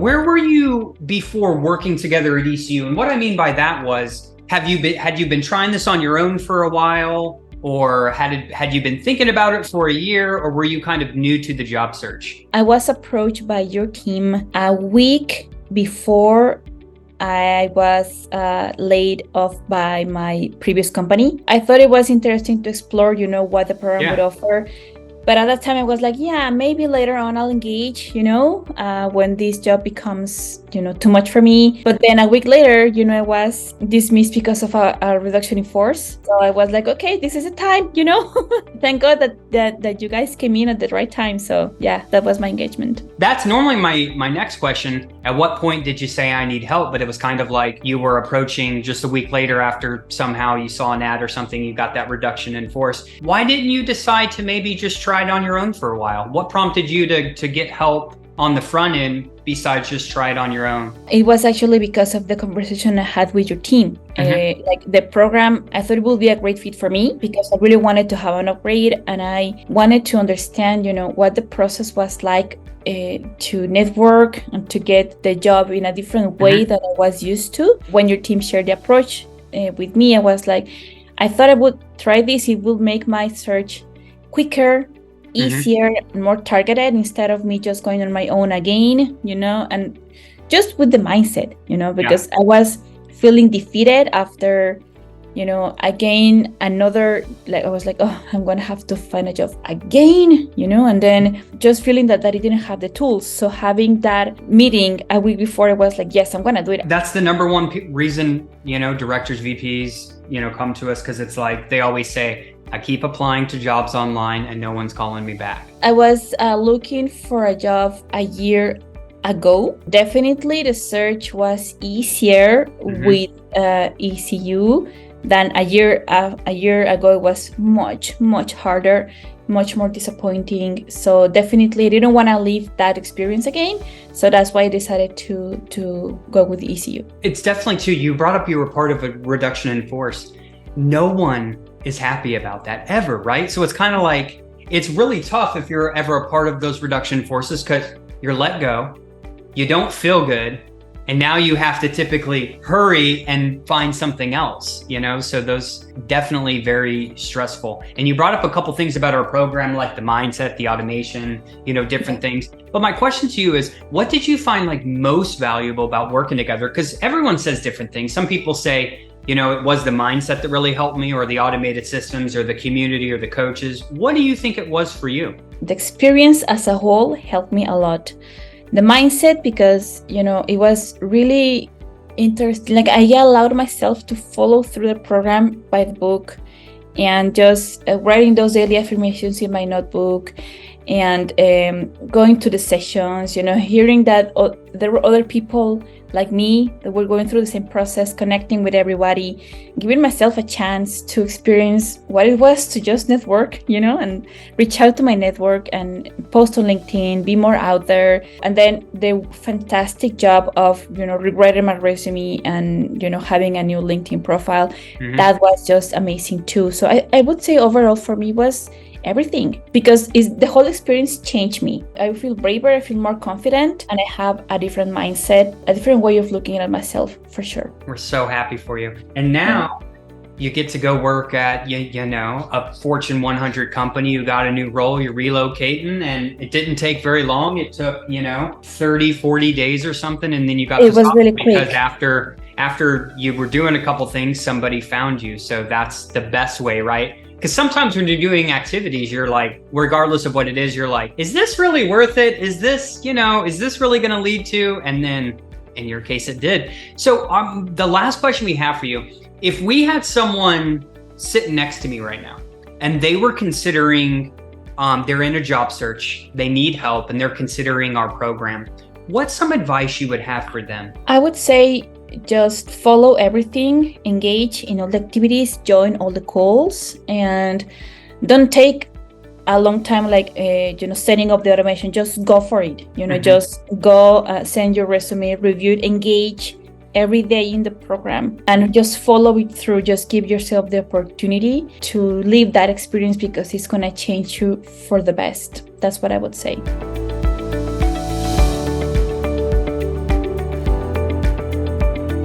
where were you before working together at ECU? And what I mean by that was, had you been trying this on your own for a while, or had you been thinking about it for a year, or were you kind of new to the job search? I was approached by your team a week before I was laid off by my previous company. I thought it was interesting to explore, what the program would offer. But at that time, I was like, yeah, maybe later on I'll engage, when this job becomes, too much for me. But then a week later, I was dismissed because of a reduction in force. So I was like, okay, this is the time, Thank God that you guys came in at the right time. So yeah, that was my engagement. That's normally my next question. At what point did you say I need help? But it was kind of like you were approaching just a week later after somehow you saw an ad or something, you got that reduction in force. Why didn't you decide to maybe just try it on your own for a while? What prompted you to get help on the front end besides just try it on your own? It was actually because of the conversation I had with your team. Like the program, I thought it would be a great fit for me because I really wanted to have an upgrade and I wanted to understand, what the process was like to network and to get the job in a different way than I was used to. When your team shared the approach with me, I was like, I thought I would try this. It will make my search quicker, easier, and more targeted instead of me just going on my own again, and just with the mindset, because I was feeling defeated after, again, another, I was like, oh, I'm going to have to find a job again, and then just feeling that I didn't have the tools. So having that meeting a week before, I was like, yes, I'm going to do it. That's the number one reason, directors, VPs, come to us, because it's like, they always say, I keep applying to jobs online and no one's calling me back. I was looking for a job a year ago. Definitely the search was easier with ECU than a year ago. It was much harder, much more disappointing. So definitely I didn't want to leave that experience again. So that's why I decided to go with ECU. It's definitely too, you brought up you were part of a reduction in force. No one is happy about that ever, right? So it's kind of like, it's really tough if you're ever a part of those reduction forces because you're let go, you don't feel good, and now you have to typically hurry and find something else, so those definitely very stressful. And you brought up a couple things about our program, like the mindset, the automation, different things. But my question to you is, what did you find like most valuable about working together? Because everyone says different things. Some people say, it was the mindset that really helped me, or the automated systems, or the community, or the coaches. What do you think it was for you? The experience as a whole helped me a lot. The mindset, because, it was really interesting. Like I allowed myself to follow through the program by the book and just writing those daily affirmations in my notebook and going to the sessions, hearing that there were other people like me that were going through the same process, connecting with everybody, giving myself a chance to experience what it was to just network, and reach out to my network and post on LinkedIn, be more out there. And then the fantastic job of, rewriting my resume and, having a new LinkedIn profile. That was just amazing too. So I would say overall for me was everything, because the whole experience changed me. I feel braver, I feel more confident, and I have a different mindset, a different way of looking at myself, for sure. We're so happy for you. And now you get to go work at, a Fortune 100 company. You got a new role, you're relocating, and it didn't take very long. It took, 30, 40 days or something. And then you got it was really quick. Because after you were doing a couple things, somebody found you. So that's the best way, right? Because sometimes when you're doing activities, you're like, regardless of what it is, you're like, is this really worth it? Is this, is this really going to lead to? And then in your case, it did. So the last question we have for you, if we had someone sitting next to me right now and they were considering, they're in a job search, they need help, and they're considering our program, what's some advice you would have for them? I would say, just follow everything, engage in all the activities, join all the calls, and don't take a long time setting up the automation. Just go for it. Just go, send your resume, review it, engage every day in the program, and just follow it through. Just give yourself the opportunity to live that experience because it's going to change you for the best. That's what I would say.